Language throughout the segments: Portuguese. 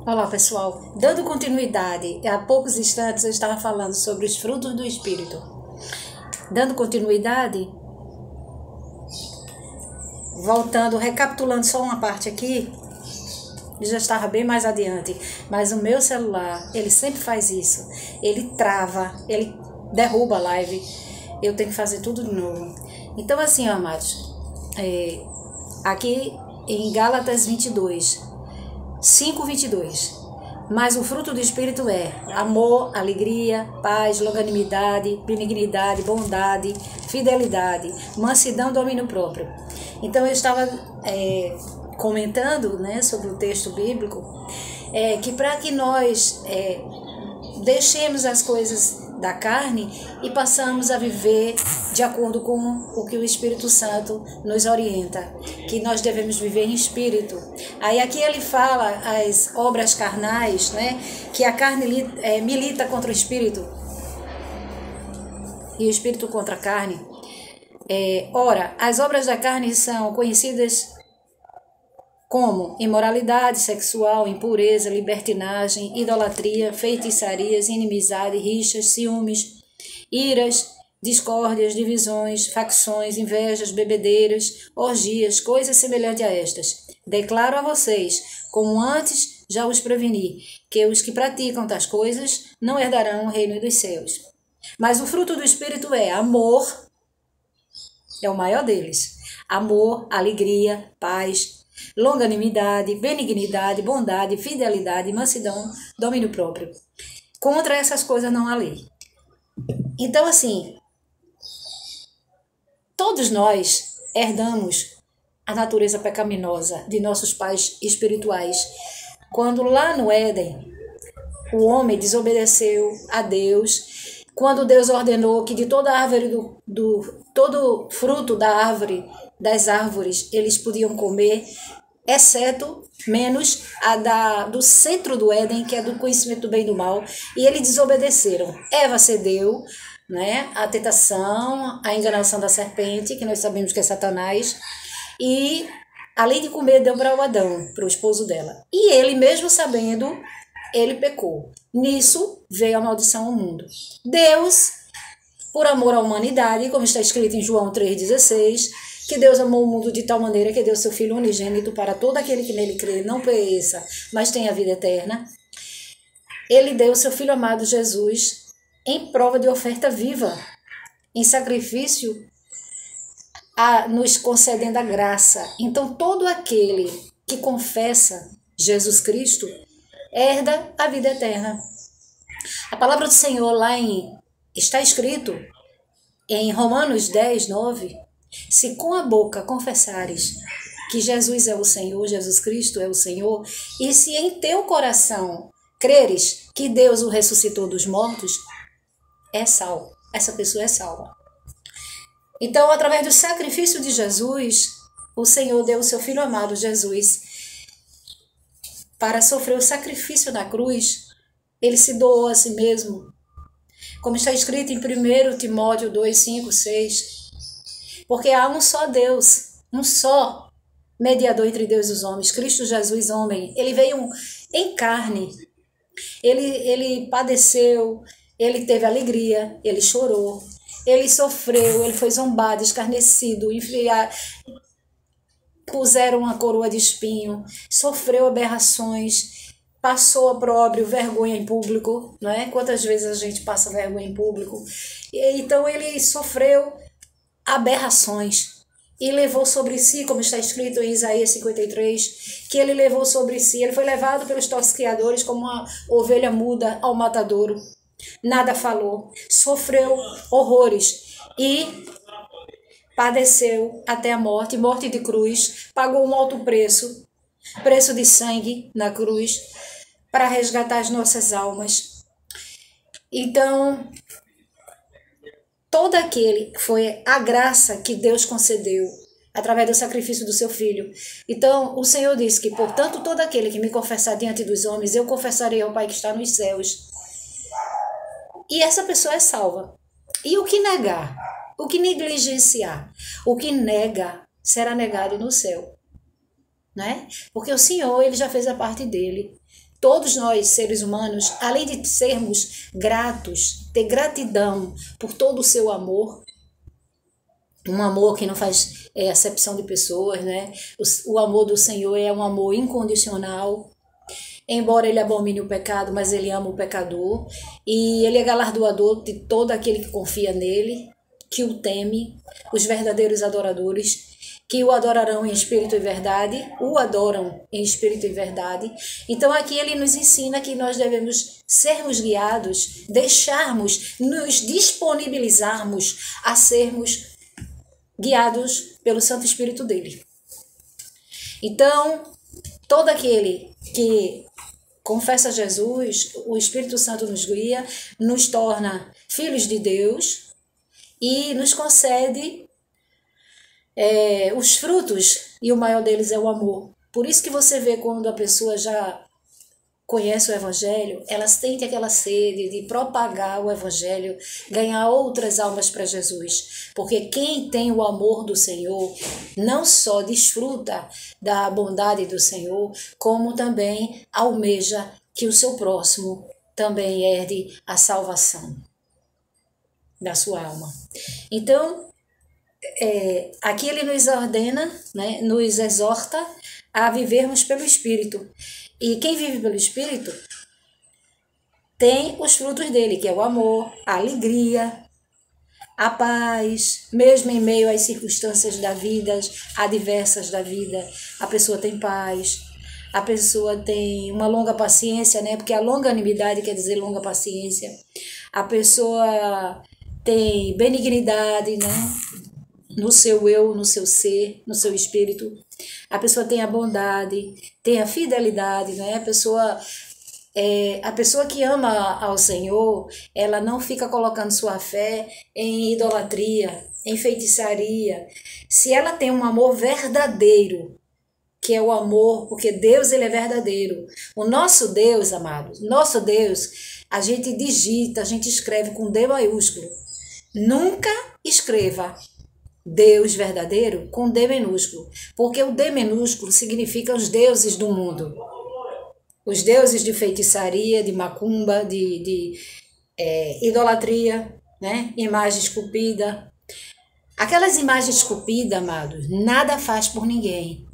Olá, pessoal. Dando continuidade, há poucos instantes eu estava falando sobre os frutos do Espírito. Dando continuidade, voltando, recapitulando só uma parte aqui, já estava bem mais adiante, mas o meu celular, ele sempre faz isso. Ele trava, ele derruba a live, eu tenho que fazer tudo de novo. Então assim, ó, amados, aqui em Gálatas 22, 5:22. Mas o fruto do Espírito é amor, alegria, paz, longanimidade, benignidade, bondade, fidelidade, mansidão, domínio próprio. Então eu estava comentando, né, sobre o texto bíblico, que para que nós deixemos as coisas da carne e passamos a viver de acordo com o que o Espírito Santo nos orienta, que nós devemos viver em espírito. Aí aqui ele fala as obras carnais, né, que a carne milita contra o espírito e o espírito contra a carne. Ora, as obras da carne são conhecidas como imoralidade sexual, impureza, libertinagem, idolatria, feitiçarias, inimizade, rixas, ciúmes, iras, discórdias, divisões, facções, invejas, bebedeiras, orgias, coisas semelhantes a estas. Declaro a vocês, como antes já os preveni, que os que praticam tais coisas não herdarão o reino dos céus. Mas o fruto do Espírito é amor, é o maior deles. Amor, alegria, paz, longanimidade, benignidade, bondade, fidelidade, mansidão, domínio próprio. Contra essas coisas não há lei. Então, assim, todos nós herdamos a natureza pecaminosa de nossos pais espirituais. Quando lá no Éden, o homem desobedeceu a Deus, quando Deus ordenou que de toda árvore todo fruto da árvore, das árvores, eles podiam comer, exceto menos do centro do Éden, que é do conhecimento do bem e do mal, e eles desobedeceram. Eva cedeu, né, a tentação, a enganação da serpente, que nós sabemos que é Satanás, e além de comer, deu para o Adão, para o esposo dela. E ele, mesmo sabendo, ele pecou. Nisso veio a maldição ao mundo. Deus, por amor à humanidade, como está escrito em João 3,16, que Deus amou o mundo de tal maneira que deu seu Filho unigênito para todo aquele que nele crê, não pereça, mas tenha vida eterna. Ele deu seu Filho amado Jesus em prova de oferta viva, em sacrifício, nos concedendo a graça. Então todo aquele que confessa Jesus Cristo herda a vida eterna. A palavra do Senhor está escrito em Romanos 10:9, se com a boca confessares que Jesus é o Senhor, Jesus Cristo é o Senhor, e se em teu coração creres que Deus o ressuscitou dos mortos, é salvo. Essa pessoa é salva. Então, através do sacrifício de Jesus, o Senhor deu o seu Filho amado, Jesus, para sofrer o sacrifício na cruz. Ele se doou a si mesmo, como está escrito em 1 Timóteo 2:5-6, porque há um só Deus, um só mediador entre Deus e os homens, Cristo Jesus, homem. Ele veio em carne, ele padeceu, ele teve alegria, ele chorou, ele sofreu, ele foi zombado, escarnecido, puseram uma coroa de espinho, sofreu aberrações, passou opróbrio, vergonha em público, não é? Quantas vezes a gente passa vergonha em público? Então ele sofreu aberrações e levou sobre si, como está escrito em Isaías 53, que ele levou sobre si, ele foi levado pelos tosqueadores como uma ovelha muda ao matadouro, nada falou, sofreu horrores e padeceu até a morte, morte de cruz, pagou um alto preço de sangue na cruz, para resgatar as nossas almas. Então, todo aquele foi a graça que Deus concedeu através do sacrifício do seu Filho. Então, o Senhor disse que, portanto, todo aquele que me confessar diante dos homens, eu confessarei ao Pai que está nos céus. E essa pessoa é salva. E o que negar? O que negligenciar? O que nega será negado no céu. Né? Porque o Senhor, ele já fez a parte dele. Todos nós, seres humanos, além de sermos gratos, ter gratidão por todo o seu amor, um amor que não faz acepção de pessoas, né? O amor do Senhor é um amor incondicional. Embora ele abomine o pecado, mas ele ama o pecador. E ele é galardoador de todo aquele que confia nele, que o teme, os verdadeiros adoradores, que o adorarão em espírito e verdade, o adoram em espírito e verdade. Então aqui ele nos ensina que nós devemos sermos guiados, nos disponibilizarmos a sermos guiados pelo Santo Espírito dele. Então, todo aquele que confessa Jesus, o Espírito Santo nos guia, nos torna filhos de Deus e nos concede os frutos, e o maior deles é o amor. Por isso que você vê quando a pessoa já conhece o Evangelho, ela sente aquela sede de propagar o Evangelho, ganhar outras almas para Jesus. Porque quem tem o amor do Senhor não só desfruta da bondade do Senhor, como também almeja que o seu próximo também herde a salvação da sua alma. Então, aqui ele nos ordena, né, nos exorta a vivermos pelo Espírito. E quem vive pelo Espírito tem os frutos dele, que é o amor, a alegria, a paz, mesmo em meio às circunstâncias da vida, adversas da vida, a pessoa tem paz, a pessoa tem uma longa paciência, né? Porque a longanimidade quer dizer longa paciência. A pessoa tem benignidade, né? No seu eu, no seu ser, no seu espírito. A pessoa tem a bondade, tem a fidelidade, né? A pessoa que ama ao Senhor, ela não fica colocando sua fé em idolatria, em feitiçaria. Se ela tem um amor verdadeiro, que é o amor, porque Deus ele é verdadeiro. O nosso Deus, amados, nosso Deus, a gente digita, a gente escreve com D maiúsculo. Nunca escreva Deus verdadeiro com D minúsculo, porque o D minúsculo significa os deuses do mundo. Os deuses de feitiçaria, de macumba, de idolatria, né? Imagem esculpida. Aquelas imagens esculpidas, amados, nada faz por ninguém.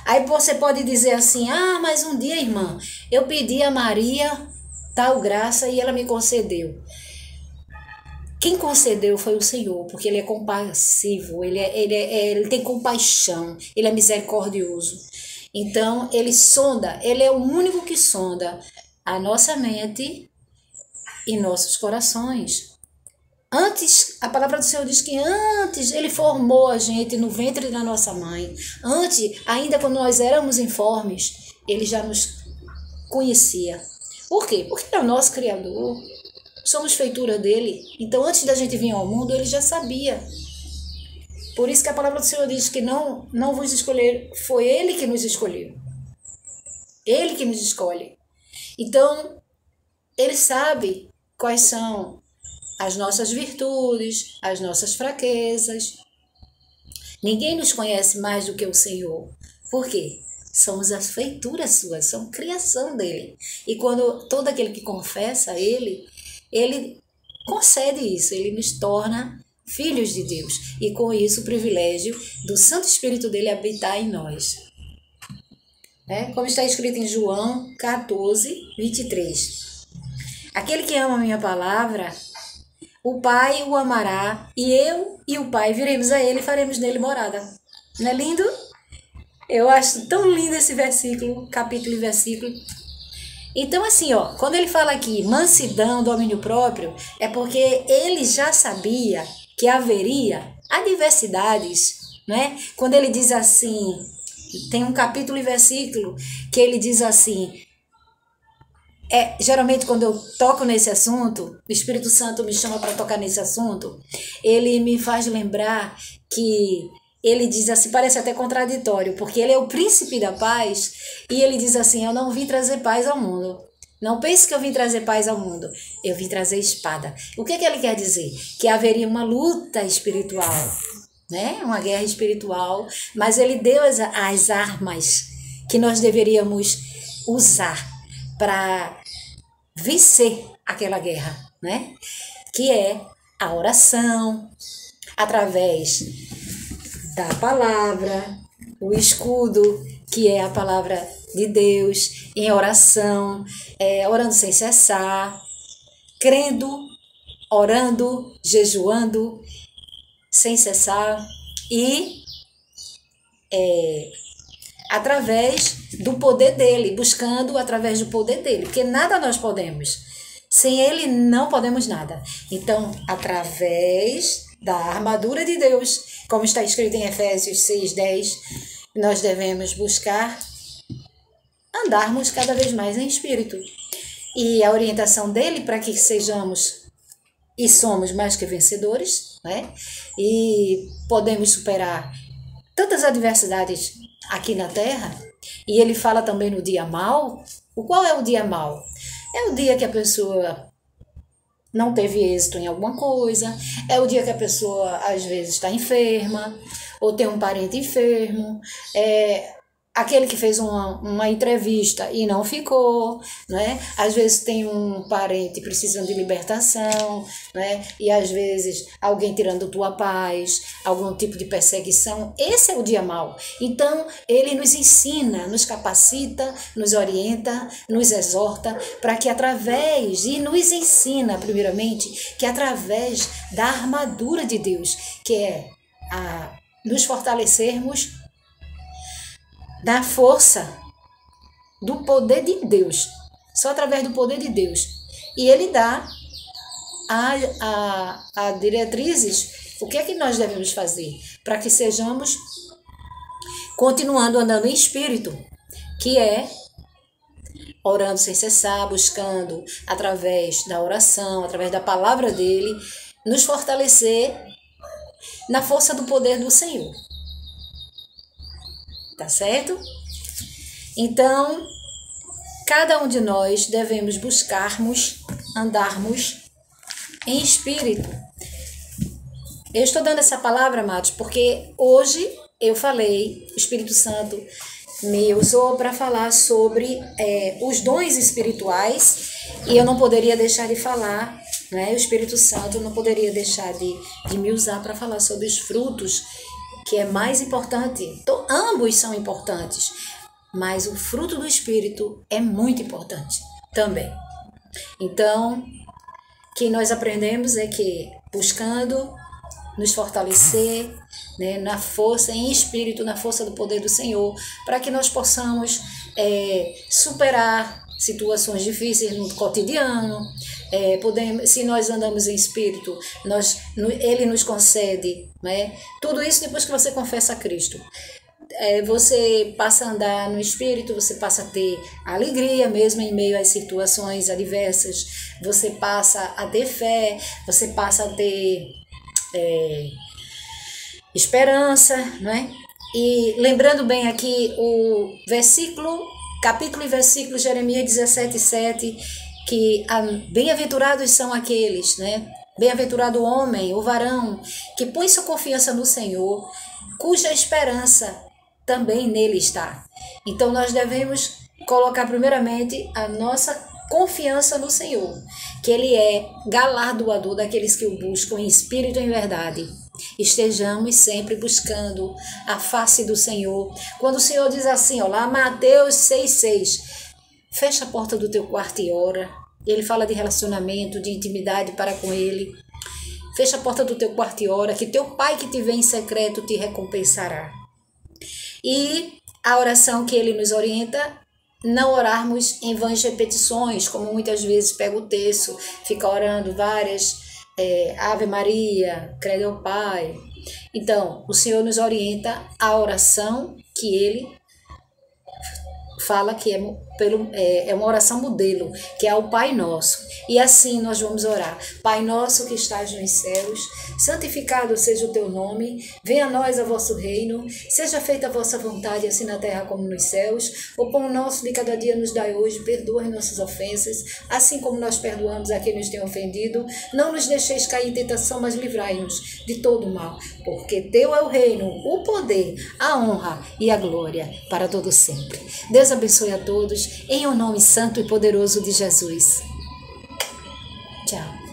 Aí você pode dizer assim, mas um dia, irmã, eu pedi a Maria tal graça e ela me concedeu. Quem concedeu foi o Senhor, porque ele é compassivo, ele tem compaixão, ele é misericordioso. Então, ele é o único que sonda a nossa mente e nossos corações. Antes, a palavra do Senhor diz que antes ele formou a gente no ventre da nossa mãe. Antes, ainda quando nós éramos informes, ele já nos conhecia. Por quê? Porque ele é o nosso Criador. Somos feitura dele. Então, antes da gente vir ao mundo, ele já sabia. Por isso que a palavra do Senhor diz que não vos escolher, foi ele que nos escolheu. Ele que nos escolhe. Então, ele sabe quais são as nossas virtudes, as nossas fraquezas. Ninguém nos conhece mais do que o Senhor. Por quê? Somos as feituras suas, são criação dele. E quando todo aquele que confessa a ele concede isso, ele nos torna filhos de Deus. E com isso o privilégio do Santo Espírito dele habitar em nós. Como está escrito em João 14, 23. Aquele que ama a minha palavra, o Pai o amará, e eu e o Pai viremos a ele e faremos nele morada. Não é lindo? Eu acho tão lindo esse versículo, capítulo e versículo. Então, assim, quando ele fala aqui mansidão, domínio próprio, é porque ele já sabia que haveria adversidades, né? Quando ele diz assim, tem um capítulo e versículo que ele diz assim, geralmente quando eu toco nesse assunto, o Espírito Santo me chama para tocar nesse assunto, ele me faz lembrar que ele diz assim, parece até contraditório, porque ele é o príncipe da paz, e ele diz assim, eu não vim trazer paz ao mundo. Não pense que eu vim trazer paz ao mundo, eu vim trazer espada. O que ele quer dizer? Que haveria uma luta espiritual, né? Uma guerra espiritual, mas ele deu as armas que nós deveríamos usar para vencer aquela guerra, né? Que é a oração, através da palavra, o escudo, que é a palavra de Deus, em oração, orando sem cessar, crendo, orando, jejuando, sem cessar e através do poder dele, buscando através do poder dele, porque nada nós podemos. Sem ele não podemos nada. Então, através da armadura de Deus, como está escrito em Efésios 6:10, nós devemos buscar andarmos cada vez mais em espírito. E a orientação dele para que sejamos e somos mais que vencedores, né? E podemos superar tantas adversidades aqui na Terra. E ele fala também no dia mau. Qual é o dia mau? É o dia que a pessoa não teve êxito em alguma coisa, é o dia que a pessoa às vezes está enferma, ou tem um parente enfermo, aquele que fez uma entrevista e não ficou, né? Às vezes tem um parente precisando de libertação, né? E às vezes alguém tirando tua paz, algum tipo de perseguição. Esse é o dia mau. Então, ele nos ensina, nos capacita, nos orienta, nos exorta, para que através, e nos ensina primeiramente, que através da armadura de Deus, que é nos fortalecermos da força do poder de Deus, só através do poder de Deus. E ele dá a diretrizes, o que é que nós devemos fazer para que sejamos continuando andando em espírito, que é orando sem cessar, buscando através da oração, através da palavra dele, nos fortalecer na força do poder do Senhor. Tá certo? Então, cada um de nós devemos buscarmos, andarmos em espírito. Eu estou dando essa palavra, amados, porque hoje eu falei, o Espírito Santo me usou para falar sobre os dons espirituais, e eu não poderia deixar de falar, né? O Espírito Santo não poderia deixar de me usar para falar sobre os frutos, que é mais importante. Então, ambos são importantes, mas o fruto do Espírito é muito importante também. Então, o que nós aprendemos é que buscando nos fortalecer, né, na força, em espírito, na força do poder do Senhor, para que nós possamos superar situações difíceis no cotidiano. Se nós andamos em espírito, ele nos concede, né, tudo isso depois que você confessa a Cristo. Você passa a andar no espírito, você passa a ter alegria mesmo em meio às situações adversas, você passa a ter fé, você passa a ter esperança, não é? E lembrando bem aqui o capítulo e versículo Jeremias 17:7, que bem-aventurados são aqueles, né? Bem-aventurado o homem, o varão, que põe sua confiança no Senhor, cuja esperança também nele está. Então nós devemos colocar primeiramente a nossa confiança no Senhor, que ele é galardoador daqueles que o buscam em espírito e em verdade. Estejamos sempre buscando a face do Senhor. Quando o Senhor diz assim, lá Mateus 6:6, fecha a porta do teu quarto e ora. Ele fala de relacionamento, de intimidade para com ele. Fecha a porta do teu quarto e ora, que teu pai que te vê em secreto te recompensará. E a oração que ele nos orienta, não orarmos em vãs repetições, como muitas vezes pega o terço, fica orando várias Ave Maria, Credo ao Pai. Então, o Senhor nos orienta a oração que ele fala que é uma oração modelo, que é o Pai Nosso. E assim nós vamos orar. Pai nosso que estás nos céus, santificado seja o teu nome, venha a nós o vosso reino, seja feita a vossa vontade, assim na terra como nos céus. O pão nosso de cada dia nos dai hoje, perdoa as nossas ofensas, assim como nós perdoamos a quem nos tem ofendido. Não nos deixeis cair em tentação, mas livrai-nos de todo o mal, porque teu é o reino, o poder, a honra e a glória para todo sempre. Deus abençoe abençoe a todos, em o nome santo e poderoso de Jesus. Tchau.